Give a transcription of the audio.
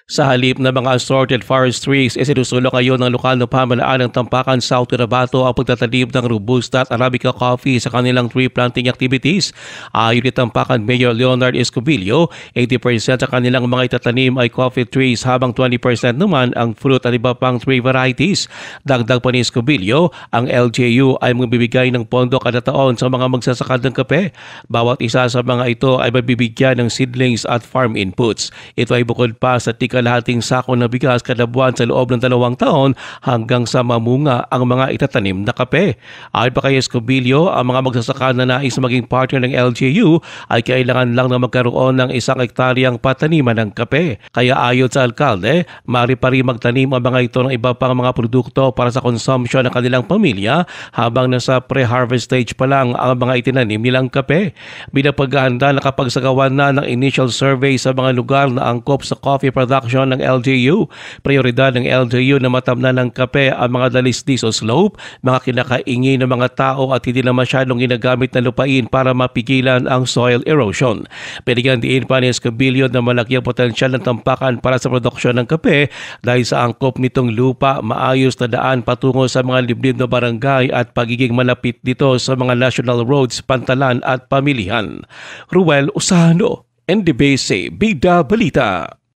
Sa halip na mga assorted forest trees, isinusulong ngayon ng lokal na pamahalaan ng Tampakan South Cotabato ang pagtatanim ng Robusta at Arabica coffee sa kanilang tree planting activities. Ayon ni Tampakan Mayor Leonard Escobillo, 80% sa kanilang mga itatanim ay coffee trees habang 20% naman ang fruit at iba pang tree varieties. Dagdag pa ni Escobillo, ang LGU ay magbibigay ng pondo kada taon sa mga magsasaka ng kape. Bawat isa sa mga ito ay mabibigyan ng seedlings at farm inputs. Ito ay bukod pa sa kalahating sako na bigas kada buwan sa loob ng 2 taon hanggang sa mamunga ang mga itatanim na kape. Ayon pa kay Escobillo, ang mga magsasaka na nais maging partner ng LGU ay kailangan lang na magkaroon ng 1 hektaryang pataniman ng kape. Kaya ayon sa alkalde, maaari pa rin magtanim ang mga ito ng iba pang mga produkto para sa consumption ng kanilang pamilya habang nasa pre-harvest stage pa lang ang mga itinanim nilang kape. Binapaghahanda na kapag sagawan na ng initial survey sa mga lugar na angkop sa coffee production ng LGU. Prioridad ng LGU na matamnan ng kape ang mga dalisdis o slope, mga kinakaingi ng mga tao at hindi na masyadong ginagamit na lupain para mapigilan ang soil erosion. Binigyan diin pa ni Escobillo na malaki ang potensyal ng Tampakan para sa produksyon ng kape dahil sa angkop nitong lupa, maayos na daan patungo sa mga liblib na barangay at pagiging malapit dito sa mga national roads, pantalan at pamilihan. Ruel Usano, NDBC Bida Balita.